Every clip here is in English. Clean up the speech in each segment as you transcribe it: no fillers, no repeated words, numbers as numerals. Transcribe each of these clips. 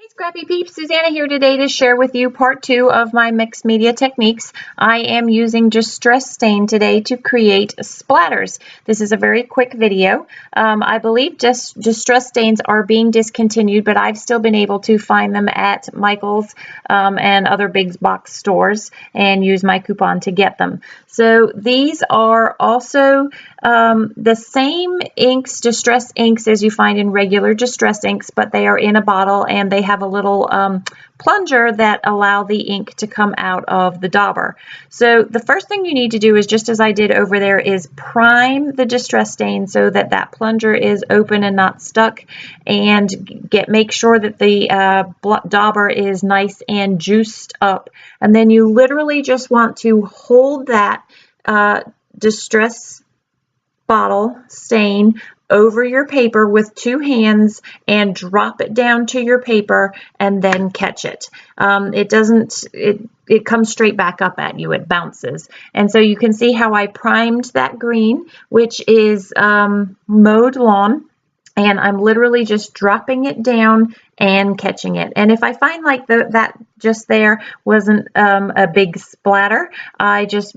Scrappy peeps, Suzanna here today to share with you part 2 of my mixed media techniques. I am using Distress Stain today to create splatters. This is a very quick video. I believe Distress Stains are being discontinued, but I've still been able to find them at Michael's and other big box stores and use my coupon to get them. So these are also the same inks, distress inks, as you find in regular distress inks, but they are in a bottle and they have a little plunger that allow the ink to come out of the dauber. So the first thing you need to do is, just as I did over there, is prime the distress stain so that that plunger is open and not stuck, and make sure that the dauber is nice and juiced up. And then you literally just want to hold that distress bottle stain over your paper with 2 hands and drop it down to your paper and then catch it. It comes straight back up at you. It bounces. And so you can see how I primed that green, which is mowed lawn. And I'm literally just dropping it down and catching it. And if I find like that just there wasn't a big splatter, I just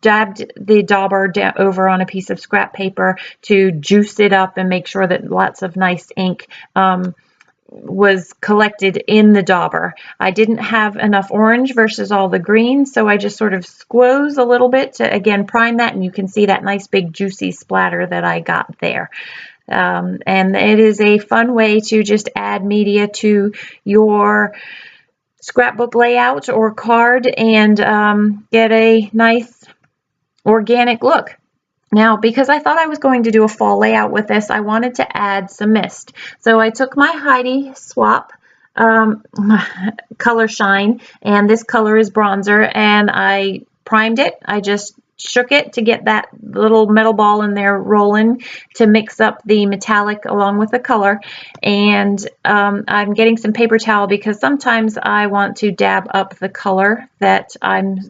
dabbed the dauber over on a piece of scrap paper to juice it up and make sure that lots of nice ink was collected in the dauber. I didn't have enough orange versus all the green, so I just sort of squoze a little bit to again prime that, and you can see that nice big juicy splatter that I got there. And it is a fun way to just add media to your scrapbook layout or card and get a nice organic look. Now, because I thought I was going to do a fall layout with this, I wanted to add some mist. So I took my Heidi Swap Color Shine, and this color is bronzer, and I primed it. I just shook it to get that little metal ball in there rolling to mix up the metallic along with the color. And I'm getting some paper towel because sometimes I want to dab up the color that I'm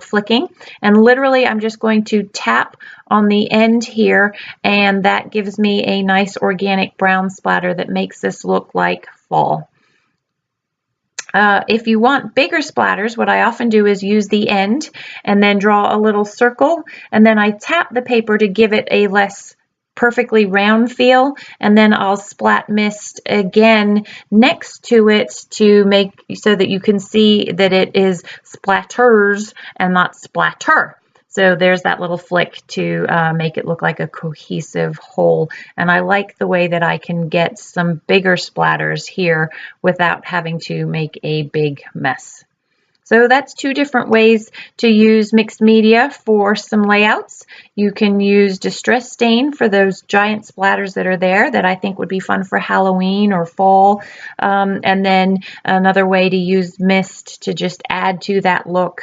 flicking. And literally I'm just going to tap on the end here, and that gives me a nice organic brown splatter that makes this look like fall. If you want bigger splatters, what I often do is use the end and then draw a little circle, and then I tap the paper to give it a less perfectly round feel, and then I'll splat mist again next to it to make so that you can see that it is splatters and not splatter. So there's that little flick to make it look like a cohesive whole. And I like the way that I can get some bigger splatters here without having to make a big mess. So that's 2 different ways to use mixed media for some layouts. You can use Distress Stain for those giant splatters that are there that I think would be fun for Halloween or fall. And then another way to use mist to just add to that look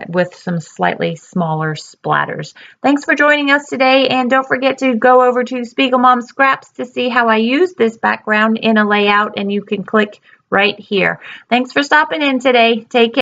with some slightly smaller splatters. Thanks for joining us today, and don't forget to go over to Spiegel Mom Scraps to see how I use this background in a layout, and you can click right here. Thanks for stopping in today. Take care.